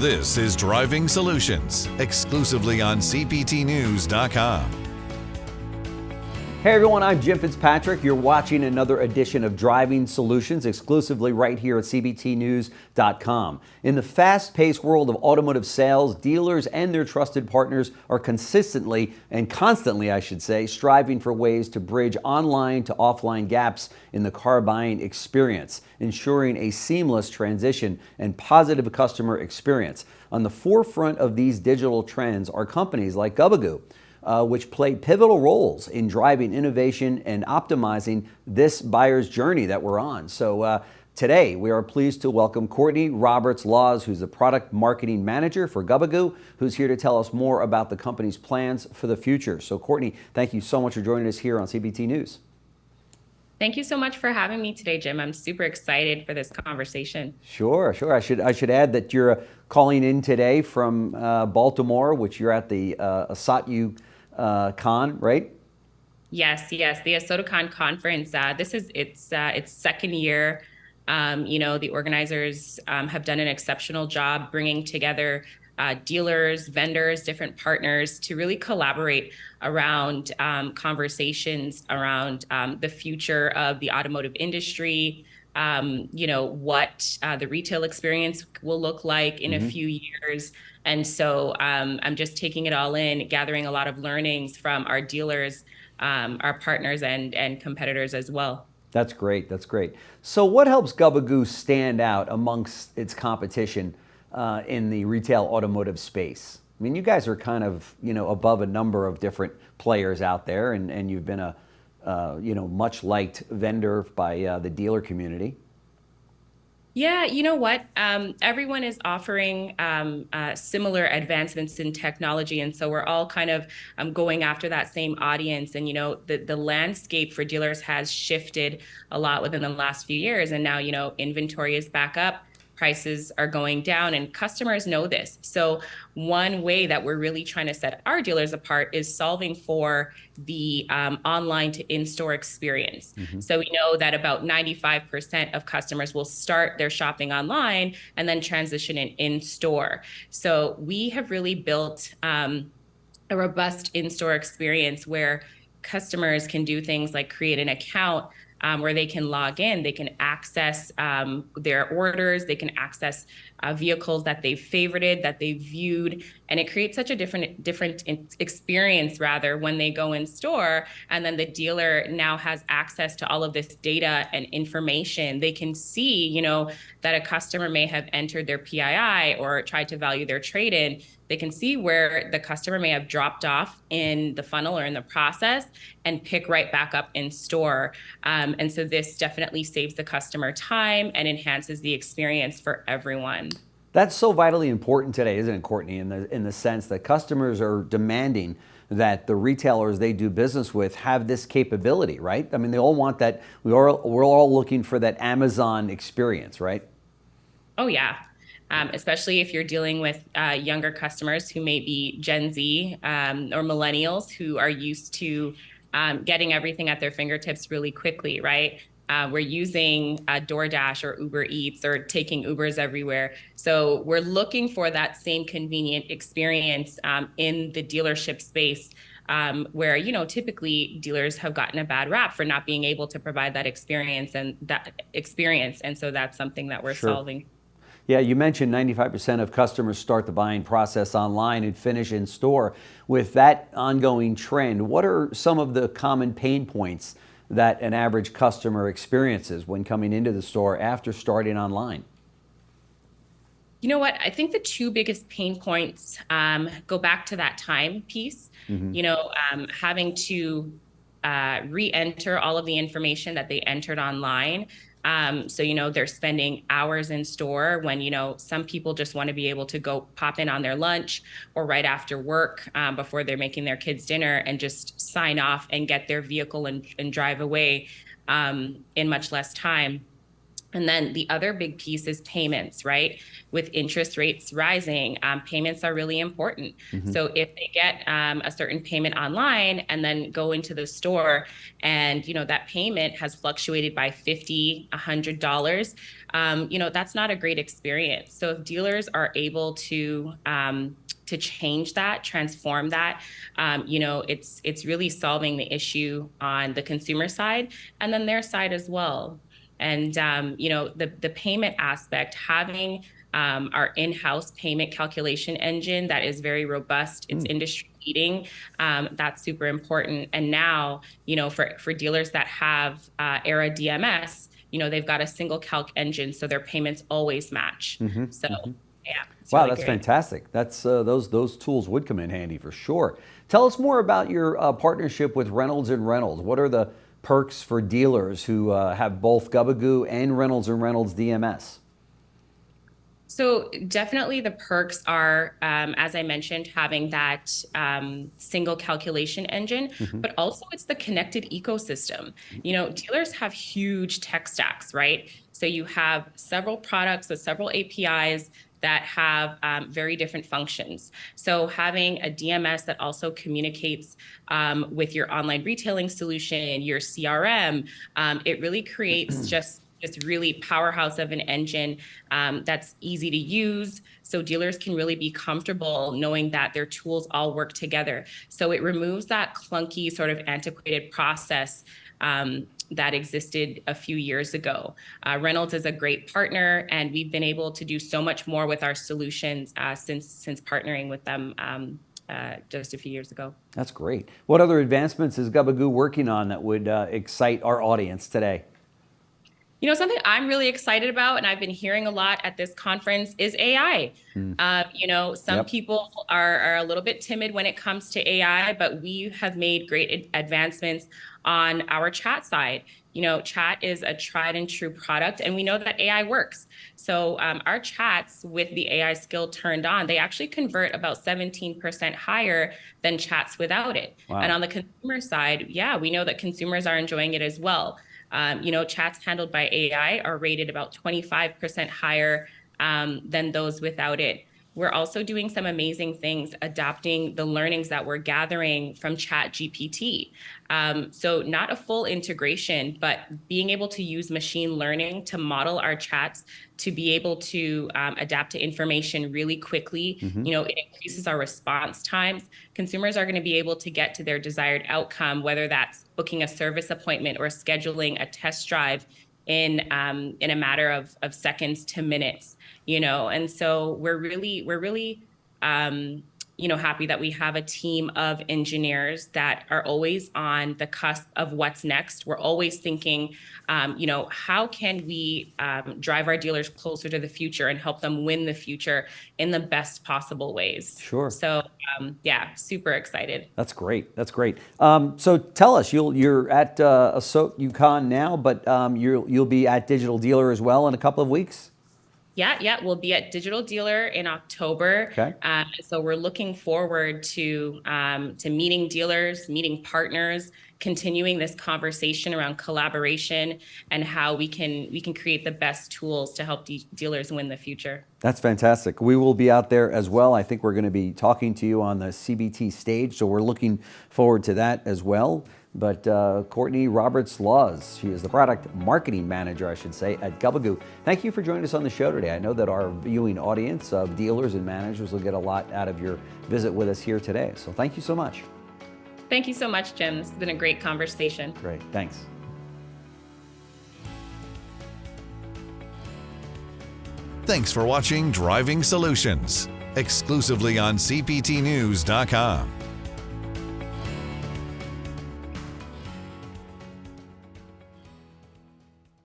This is Driving Solutions, exclusively on CPTnews.com. Hey everyone, I'm Jim Fitzpatrick. You're watching another edition of Driving Solutions, exclusively right here at CPTnews.com. In the fast-paced world of automotive sales, dealers and their trusted partners are consistently and constantly, I should say, striving for ways to bridge online to offline gaps in the car buying experience, ensuring a seamless transition and positive customer experience. On the forefront of these digital trends are companies like Gubagoo, which play pivotal roles in driving innovation and optimizing this buyer's journey that we're on. So today we are pleased to welcome Courtney Roberts-Lawes, who's the product marketing manager for Gubagoo, who's here to tell us more about the company's plans for the future. So Courtney, thank you so much for joining us here on CPT News. Thank you so much for having me today, Jim. I'm super excited for this conversation. Sure. I should add that you're calling in today from Baltimore, which you're at the ASOTU Con, right? Yes, the ASOTU conference. This is its second year. The organizers have done an exceptional job bringing together dealers, vendors, different partners to really collaborate around conversations around the future of the automotive industry. What the retail experience will look like in a few years. And so I'm just taking it all in, gathering a lot of learnings from our dealers, our partners and competitors as well. That's great. So what helps Gubagoo stand out amongst its competition in the retail automotive space? I mean, you guys are kind of, above a number of different players out there, and you've been a much liked vendor by the dealer community. Yeah, you know what? Everyone is offering similar advancements in technology. And so we're all kind of going after that same audience. And, the landscape for dealers has shifted a lot within the last few years. And now, inventory is back up. Prices are going down and customers know this. So one way that we're really trying to set our dealers apart is solving for the online to in-store experience. So we know that about 95% of customers will start their shopping online and then transition in store. So we have really built a robust in-store experience where customers can do things like create an account where they can log in, they can access their orders, they can access vehicles that they've favorited, that they've viewed, and it creates such a different experience rather when they go in store. And then the dealer now has access to all of this data and information. They can see, that a customer may have entered their PII or tried to value their trade-in. They can see where the customer may have dropped off in the funnel or in the process and pick right back up in store. And so this definitely saves the customer time and enhances the experience for everyone. That's so vitally important today, isn't it, Courtney, in the sense that customers are demanding that the retailers they do business with have this capability, right? I mean, they all want that. We're all looking for that Amazon experience, right? Oh, yeah. Especially if you're dealing with younger customers who may be Gen Z or millennials who are used to getting everything at their fingertips really quickly, right? We're using DoorDash or Uber Eats or taking Ubers everywhere. So we're looking for that same convenient experience in the dealership space where, typically dealers have gotten a bad rap for not being able to provide that experience. And so that's something that we're solving. Yeah, you mentioned 95% of customers start the buying process online and finish in store. With that ongoing trend, what are some of the common pain points that an average customer experiences when coming into the store after starting online? You know what? I think the two biggest pain points go back to that time piece. Having to re-enter all of the information that they entered online. So, they're spending hours in store when, some people just want to be able to go pop in on their lunch or right after work before they're making their kids dinner and just sign off and get their vehicle and drive away in much less time. And then the other big piece is payments, right? With interest rates rising, payments are really important. So if they get a certain payment online and then go into the store, and that payment has fluctuated by $50, $100, that's not a great experience. So if dealers are able to change that, transform that, it's really solving the issue on the consumer side and then their side as well. And, the payment aspect, having our in-house payment calculation engine that is very robust, it's industry leading, that's super important. And now, for dealers that have Era DMS, they've got a single calc engine, so their payments always match. So, yeah. Wow, really that's great. fantastic. That's those tools would come in handy for sure. Tell us more about your partnership with Reynolds and Reynolds. What are the perks for dealers who have both Gubagoo and Reynolds DMS? So definitely the perks are, as I mentioned, having that single calculation engine, but also it's the connected ecosystem. Dealers have huge tech stacks, right? So you have several products with several APIs that have very different functions. So having a DMS that also communicates with your online retailing solution, your CRM, it really creates just this really powerhouse of an engine that's easy to use. So dealers can really be comfortable knowing that their tools all work together. So it removes that clunky sort of antiquated process that existed a few years ago. Reynolds is a great partner, and we've been able to do so much more with our solutions since partnering with them just a few years ago. That's great. What other advancements is Gubagoo working on that would excite our audience today? Something I'm really excited about, and I've been hearing a lot at this conference, is AI. Some people are a little bit timid when it comes to AI, but we have made great advancements on our chat side. Chat is a tried and true product, and we know that AI works. So our chats with the AI skill turned on, they actually convert about 17% higher than chats without it. Wow. And on the consumer side, we know that consumers are enjoying it as well. Chats handled by AI are rated about 25% higher than those without it. We're also doing some amazing things, adapting the learnings that we're gathering from ChatGPT. So not a full integration, but being able to use machine learning to model our chats to be able to adapt to information really quickly. It increases our response times. Consumers are going to be able to get to their desired outcome, whether that's booking a service appointment or scheduling a test drive in a matter of seconds to minutes. And so we're really happy that we have a team of engineers that are always on the cusp of what's next. We're always thinking, how can we drive our dealers closer to the future and help them win the future in the best possible ways. Sure. So super excited. That's great. That's great. So tell us, you're at Assoc UConn now, but you'll be at Digital Dealer as well in a couple of weeks. Yeah, we'll be at Digital Dealer in October. Okay. So we're looking forward to meeting dealers, meeting partners, continuing this conversation around collaboration and how we can create the best tools to help dealers win the future. That's fantastic. We will be out there as well. I think we're going to be talking to you on the CBT stage, so we're looking forward to that as well. But Courtney Roberts-Lawes, she is the product marketing manager, I should say, at Gubagoo. Thank you for joining us on the show today. I know that our viewing audience of dealers and managers will get a lot out of your visit with us here today. So thank you so much. Thank you so much, Jim. This has been a great conversation. Great. Thanks. Thanks for watching Driving Solutions, exclusively on CPTnews.com.